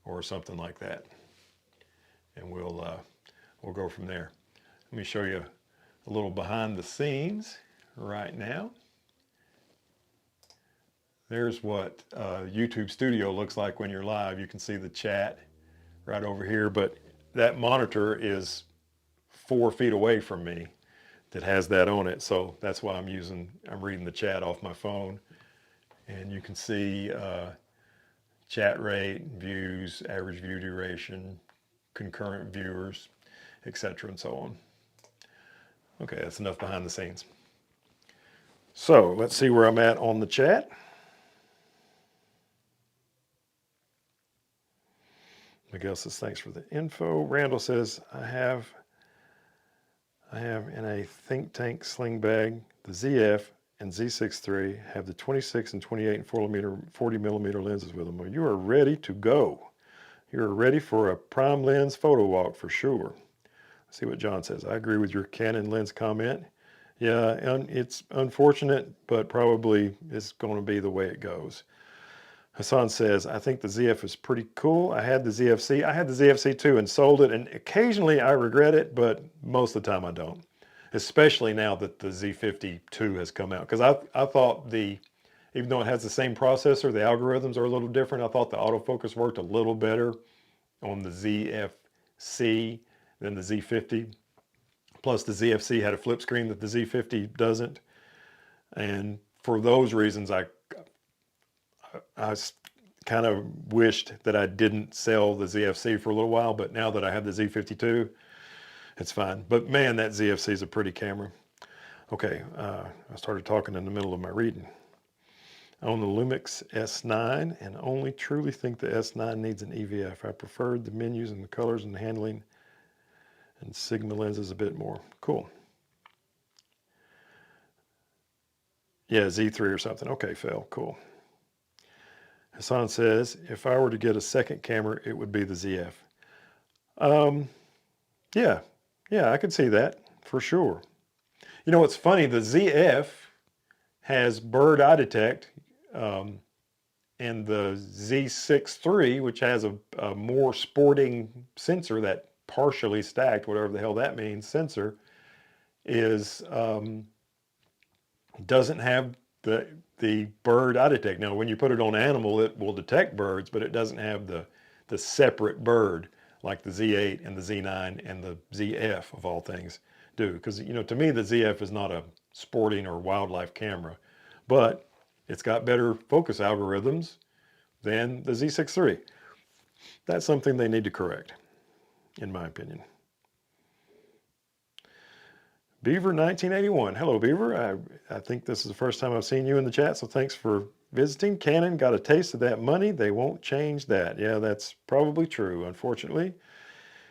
or something like that. And we'll go from there. Let me show you a little behind the scenes right now. There's what YouTube Studio looks like when you're live. You can see the chat right over here, but that monitor is 4 feet away from me that has that on it. So that's why I'm reading the chat off my phone. And you can see chat rate, views, average view duration, concurrent viewers, etc. and so on. Okay, that's enough behind the scenes. So let's see where I'm at on the chat. Miguel says, thanks for the info. Randall says, I have in a think tank sling bag, the ZF and Z6 III have the 26 and 28 and 40 millimeter lenses with them. Well, you are ready to go. You're ready for a prime lens photo walk for sure. Let's see what John says. I agree with your Canon lens comment. Yeah, and it's unfortunate, but probably it's going to be the way it goes. Hassan says, I think the ZF is pretty cool. I had the ZFC. I had the ZFC too and sold it, and occasionally I regret it, but most of the time I don't. Especially now that the Z52 has come out. Because I thought even though it has the same processor, the algorithms are a little different. I thought the autofocus worked a little better on the ZFC than the Z50. Plus the ZFC had a flip screen that the Z50 doesn't. And for those reasons, I kind of wished that I didn't sell the ZFC for a little while, but now that I have the Z52, it's fine. But man, that ZFC is a pretty camera. Okay, I started talking in the middle of my reading. I own the Lumix S9 and only truly think the S9 needs an EVF. I preferred the menus and the colors and the handling and Sigma lenses a bit more. Cool. Yeah, Z3 or something. Okay, Phil, cool. Hassan says, if I were to get a second camera, it would be the ZF. Yeah, I could see that for sure. You know, it's funny, the ZF has bird eye detect, and the Z6 III, which has a more sporting sensor, that partially stacked, whatever the hell that means, sensor, is doesn't have the bird eye detect. Now, when you put it on animal, it will detect birds, but it doesn't have the separate bird like the Z8 and the Z9 and the ZF of all things do. Because, you know, to me, the ZF is not a sporting or wildlife camera, but it's got better focus algorithms than the Z6 III. That's something they need to correct, in my opinion. Beaver 1981. Hello, Beaver. I think this is the first time I've seen you in the chat, so thanks for visiting. Canon got a taste of that money. They won't change that. Yeah, that's probably true, unfortunately.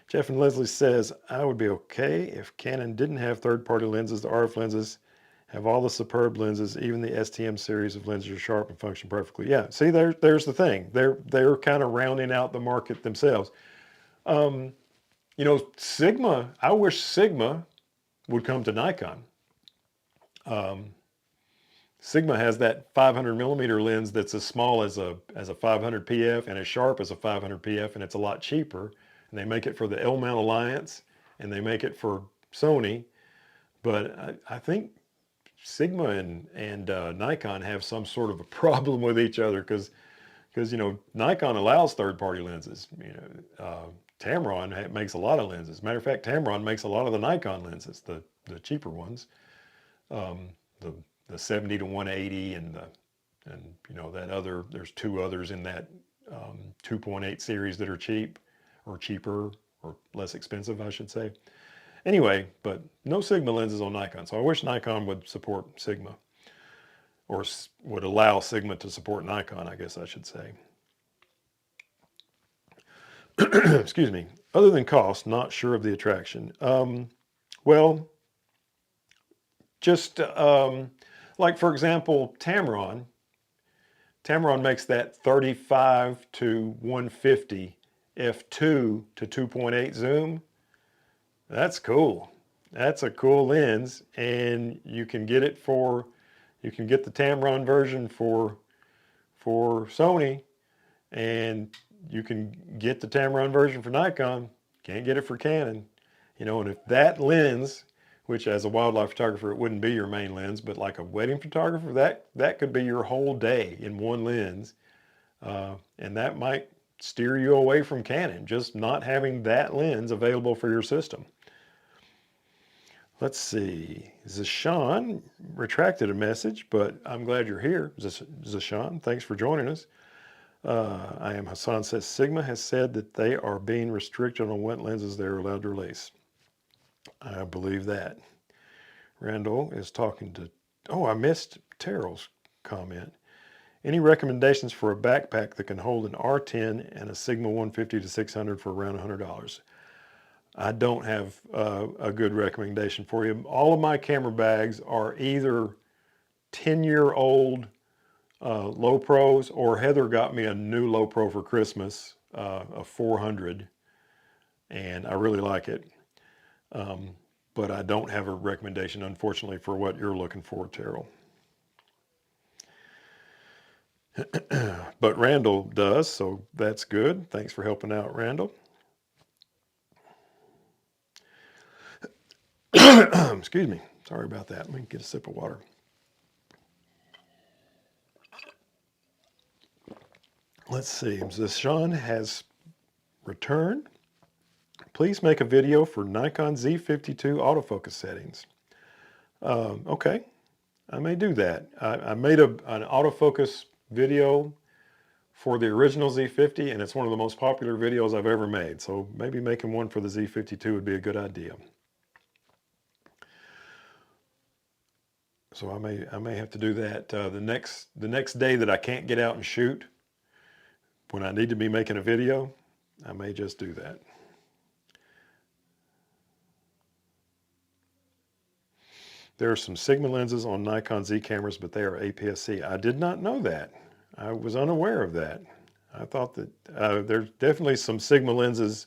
Jeff and Leslie says, I would be okay if Canon didn't have third-party lenses. The RF lenses have all the superb lenses. Even the STM series of lenses are sharp and function perfectly. Yeah, see, there's the thing. They're kind of rounding out the market themselves. You know, Sigma, I wish Sigma would come to Nikon. Sigma has that 500 millimeter lens that's as small as a 500 PF and as sharp as a 500 PF, and it's a lot cheaper. And they make it for the L-mount Alliance, and they make it for Sony. But I think Sigma and Nikon have some sort of a problem with each other because you know, Nikon allows third-party lenses. You know, Tamron makes a lot of lenses. Matter of fact, Tamron makes a lot of the Nikon lenses, the cheaper ones, the 70 to 180 and you know, that other. There's two others in that 2.8 series that are cheap or cheaper or less expensive, I should say. Anyway, but no Sigma lenses on Nikon. So I wish Nikon would support Sigma, or would allow Sigma to support Nikon, I guess I should say. Excuse me. Other than cost, not sure of the attraction. Well, just like, for example, Tamron. Tamron makes that 35 to 150 f2 to 2.8 zoom. That's cool. That's a cool lens, and you can get it for, you can get the Tamron version for Sony, and you can get the Tamron version for Nikon. Can't get it for Canon. You know, and if that lens, which as a wildlife photographer, it wouldn't be your main lens, but like a wedding photographer, that could be your whole day in one lens. And that might steer you away from Canon, just not having that lens available for your system. Let's see. Zashawn retracted a message, but I'm glad you're here. Zashawn, thanks for joining us. I am Hassan says, Sigma has said that they are being restricted on what lenses they're allowed to release. I believe that. Randall is talking to, oh, I missed Terrell's comment. Any recommendations for a backpack that can hold an R10 and a Sigma 150 to 600 for around $100? I don't have a good recommendation for you. All of my camera bags are either 10-year-old low pros, or Heather got me a new low pro for Christmas, a 400, and I really like it. But I don't have a recommendation, unfortunately, for what you're looking for, Terrell. But Randall does, so that's good. Thanks for helping out, Randall. Excuse me. Sorry about that. Let me get a sip of water. Let's see. Zashawn has returned. Please make a video for Nikon Z52 autofocus settings. Okay, I may do that. I made an autofocus video for the original Z50, and it's one of the most popular videos I've ever made. So maybe making one for the Z52 would be a good idea. So I may have to do that the next day that I can't get out and shoot. When I need to be making a video, I may just do that. There are some Sigma lenses on Nikon Z cameras, but they are APS-C. I did not know that. I was unaware of that. I thought that there's definitely some Sigma lenses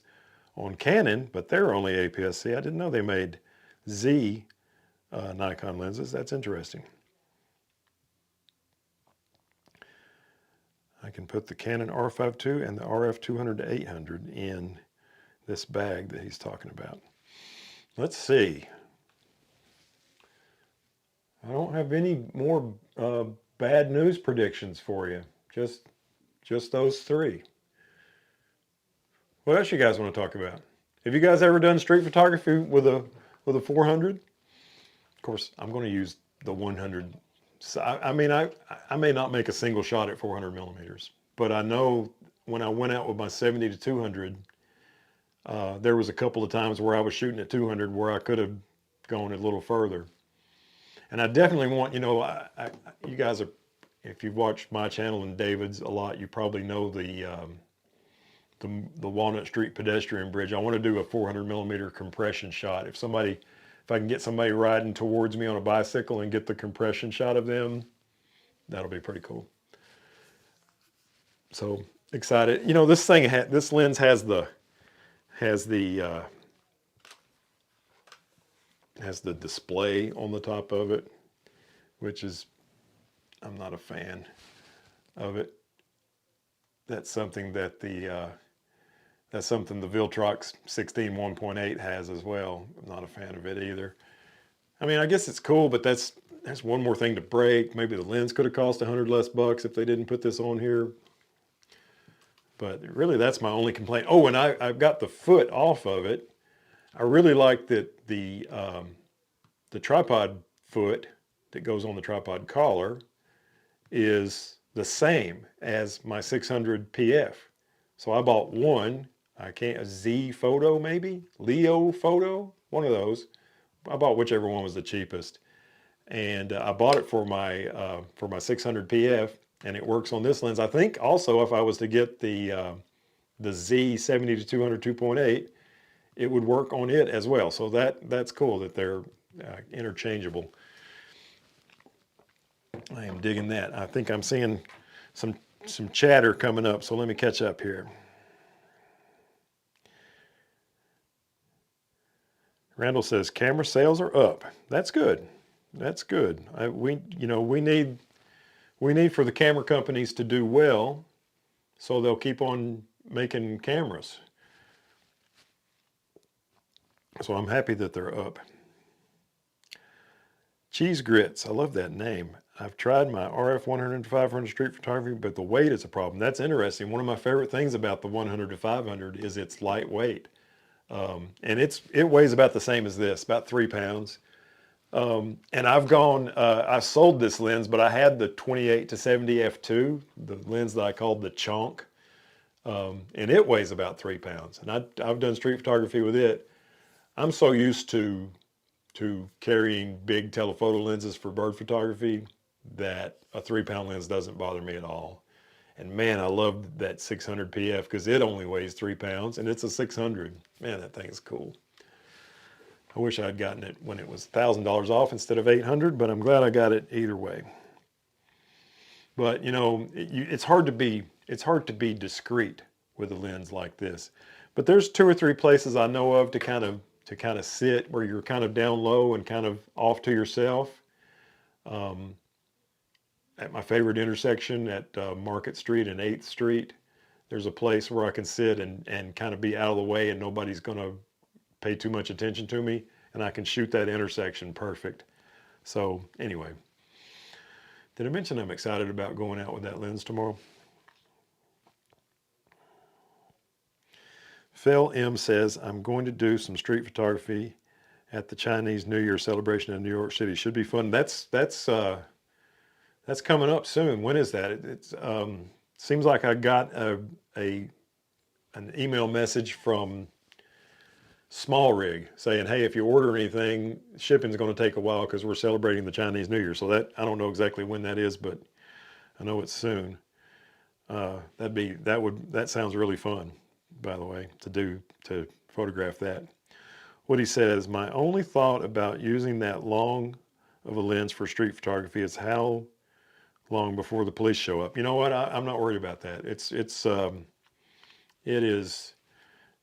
on Canon, but they're only APS-C. I didn't know they made Z Nikon lenses. That's interesting. I can put the Canon R5 II and the RF 200-800 in this bag that he's talking about. Let's see. I don't have any more bad news predictions for you. Just those three. What else you guys want to talk about? Have you guys ever done street photography with a 400? Of course, I'm going to use the 100. So, I mean, I may not make a single shot at 400 millimeters, but I know when I went out with my 70 to 200, there was a couple of times where I was shooting at 200 where I could have gone a little further. And I definitely want, you know, you guys are, if you've watched my channel and David's a lot, you probably know the Walnut Street pedestrian bridge. I want to do a 400 millimeter compression shot. If I can get somebody riding towards me on a bicycle and get the compression shot of them, that'll be pretty cool. So excited. You know, this lens has the display on the top of it, which is, I'm not a fan of it. That's something that the Viltrox 16 1.8 has as well. I'm not a fan of it either. I mean, I guess it's cool, but that's one more thing to break. Maybe the lens could have cost $100 less if they didn't put this on here. But really, that's my only complaint. Oh, and I've got the foot off of it. I really like that the tripod foot that goes on the tripod collar is the same as my 600 PF. So I bought one, a Z photo maybe, Leo photo, one of those. I bought whichever one was the cheapest. And I bought it for my 600 PF, and it works on this lens. I think also if I was to get the Z 70 to 200 2.8, it would work on it as well. So that's cool that they're interchangeable. I am digging that. I think I'm seeing some chatter coming up, so let me catch up here. Randall says camera sales are up. That's good. That's good. We need for the camera companies to do well, so they'll keep on making cameras. So I'm happy that they're up. Cheese Grits, I love that name. I've tried my RF 100 to 500 street photography, but the weight is a problem. That's interesting. One of my favorite things about the 100 to 500 is it's lightweight. And it weighs about the same as this, about 3 pounds. And I sold this lens, but I had the 28 to 70 f2, the lens that I called the Chonk. And it weighs about 3 pounds. And I've done street photography with it. I'm so used to carrying big telephoto lenses for bird photography that a 3-pound lens doesn't bother me at all. And man, I love that 600 PF because it only weighs 3 pounds and it's a 600. Man, that thing's cool. I wish I'd gotten it when it was $1,000 off instead of $800, but I'm glad I got it either way. But you know, it's hard to be discreet with a lens like this. But there's 2 or 3 places I know of to kind of sit where you're kind of down low and kind of off to yourself. at my favorite intersection at Market Street and 8th Street. There's a place where I can sit and kind of be out of the way and nobody's going to pay too much attention to me. And I can shoot that intersection perfect. So anyway, did I mention I'm excited about going out with that lens tomorrow? Phil M says, I'm going to do some street photography at the Chinese New Year celebration in New York City. Should be fun. That's coming up soon. When is that? It's seems like I got an email message from Small Rig saying, hey, if you order anything, shipping's going to take a while because we're celebrating the Chinese New Year. So that, I don't know exactly when that is, but I know it's soon. That sounds really fun, by the way, to photograph that. What he says, my only thought about using that long of a lens for street photography is how long before the police show up. You know what? I'm not worried about that. It is.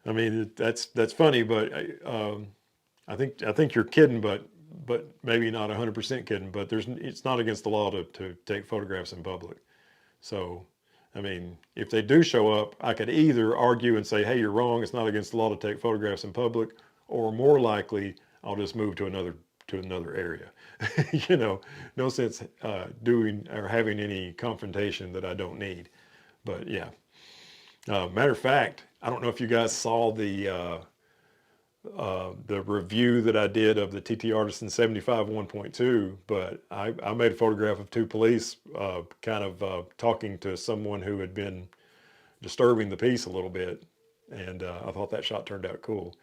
I mean, that's funny, but I think you're kidding, but maybe not 100% kidding. But it's not against the law to take photographs in public. So, I mean, if they do show up, I could either argue and say, hey, you're wrong. It's not against the law to take photographs in public, or more likely, I'll just move to another area. You know, no sense doing or having any confrontation that I don't need. But yeah. Matter of fact, I don't know if you guys saw the review that I did of the TT Artisan 75 1.2, but I made a photograph of two police kind of talking to someone who had been disturbing the peace a little bit, and I thought that shot turned out cool.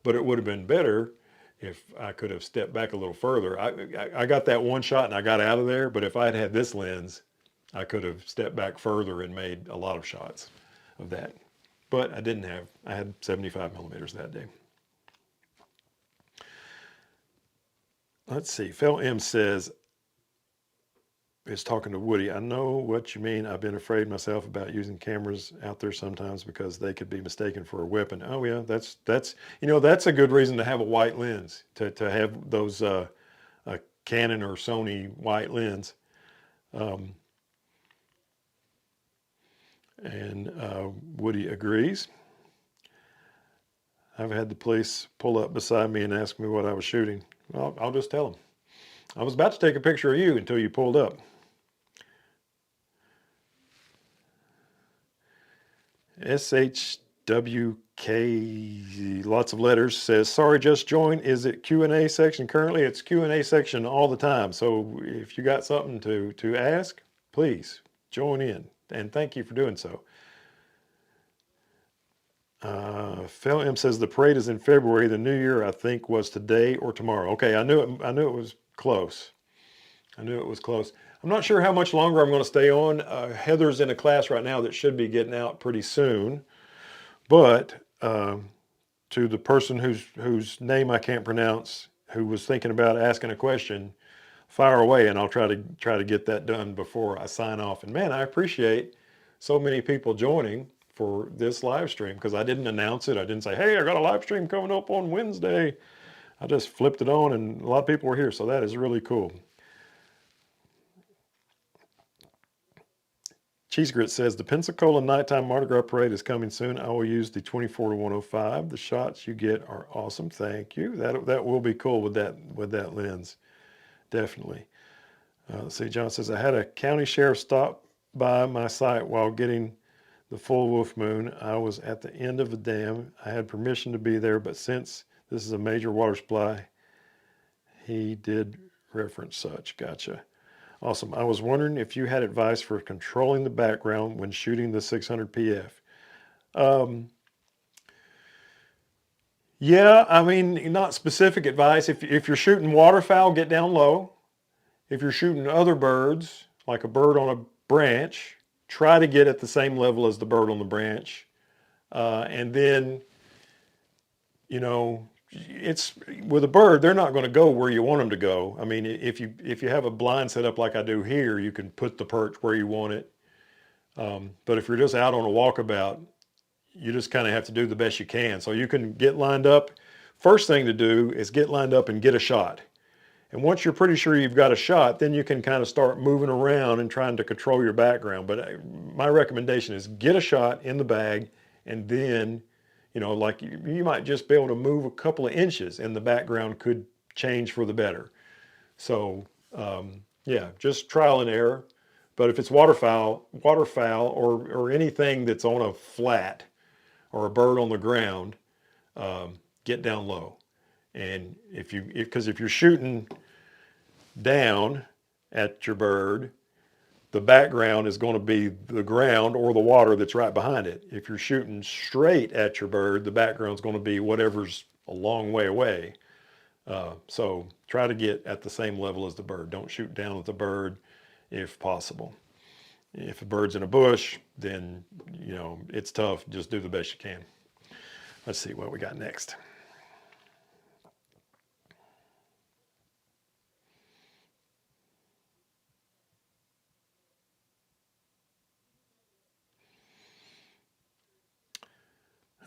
But it would have been better if I could have stepped back a little further. I got that one shot and I got out of there, but if I had had this lens, I could have stepped back further and made a lot of shots of that. But I didn't have. I had 75 millimeters that day. Let's see. Phil M says, is talking to Woody. I know what you mean. I've been afraid myself about using cameras out there sometimes because they could be mistaken for a weapon. Oh yeah, that's that's a good reason to have a white lens, to have those a Canon or Sony white lens. And Woody agrees. I've had the police pull up beside me and ask me what I was shooting. Well, I'll just tell them. I was about to take a picture of you until you pulled up. SHWK, lots of letters, says, sorry, just joined. Is it Q&A section currently? It's Q&A section all the time. So if you got something to ask, please join in. And thank you for doing so. Phil M says the parade is in February. The New Year, I think, was today or tomorrow. Okay, I knew it was close. I knew it was close. I'm not sure how much longer I'm going to stay on. Heather's in a class right now that should be getting out pretty soon. But to the person whose name I can't pronounce, who was thinking about asking a question, fire away, and I'll try to get that done before I sign off. And man, I appreciate so many people joining for this live stream, because I didn't announce it. I didn't say, hey, I got a live stream coming up on Wednesday. I just flipped it on and a lot of people were here. So that is really cool. Cheese Grit says, the Pensacola Nighttime Mardi Gras Parade is coming soon. I will use the 24 to 105. The shots you get are awesome. Thank you. That will be cool with that lens. Definitely. Let's see, John says, I had a county sheriff stop by my site while getting the full wolf moon. I was at the end of the dam. I had permission to be there, but since this is a major water supply, he did reference such. Gotcha. Awesome. I was wondering if you had advice for controlling the background when shooting the 600 PF. Yeah, I mean, not specific advice. If you're shooting waterfowl, get down low. If you're shooting other birds, like a bird on a branch, try to get at the same level as the bird on the branch. And then, it's with a bird, they're not going to go where you want them to go. I mean, if you have a blind set up like I do here, you can put the perch where you want it. But if you're just out on a walkabout, you just kind of have to do the best you can. So you can get lined up. First thing to do is get lined up and get a shot. And once you're pretty sure you've got a shot, then you can kind of start moving around and trying to control your background. But my recommendation is get a shot in the bag, and then, like you might just be able to move a couple of inches and the background could change for the better. So yeah, just trial and error. But if it's waterfowl or anything that's on a flat or a bird on the ground, get down low. And because if you're shooting down at your bird, the background is going to be the ground or the water that's right behind it. If you're shooting straight at your bird, the background is going to be whatever's a long way away. So try to get at the same level as the bird. Don't shoot down at the bird if possible. If a bird's in a bush, then, it's tough. Just do the best you can. Let's see what we got next.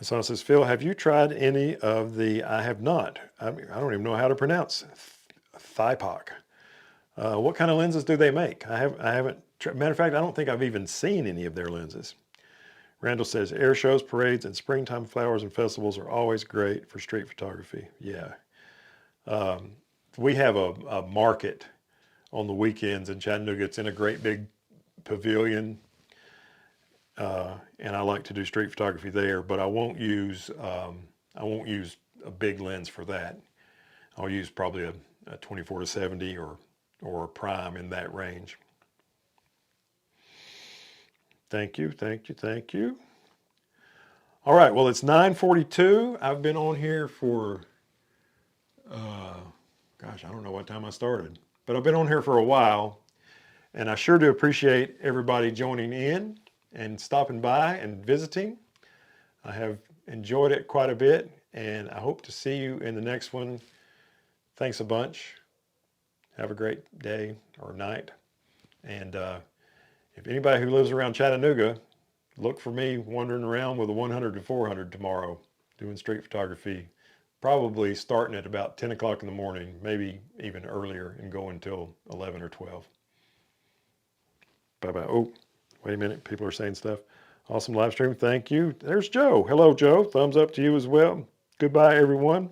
So it says, Phil, have you tried any of the, I have not. I don't even know how to pronounce THIPOC. What kind of lenses do they make? I haven't, matter of fact, I don't think I've even seen any of their lenses. Randall says, air shows, parades, and springtime flowers and festivals are always great for street photography. Yeah. We have a market on the weekends in Chattanooga. It's in a great big pavilion. And I like to do street photography there, but I won't use a big lens for that. I'll use probably a 24-70 or a prime in that range. Thank you, thank you, thank you. All right, well, it's 9:42. I've been on here for, gosh, I don't know what time I started, but I've been on here for a while, and I sure do appreciate everybody joining in and stopping by and visiting. I have enjoyed it quite a bit, and I hope to see you in the next one. Thanks a bunch. Have a great day or night. And if anybody who lives around Chattanooga, look for me wandering around with a 100 to 400 tomorrow doing street photography, probably starting at about 10 o'clock in the morning, maybe even earlier, and going until 11 or 12. Bye-bye. Oh, wait a minute. People are saying stuff. Awesome live stream. Thank you. There's Joe. Hello, Joe. Thumbs up to you as well. Goodbye, everyone.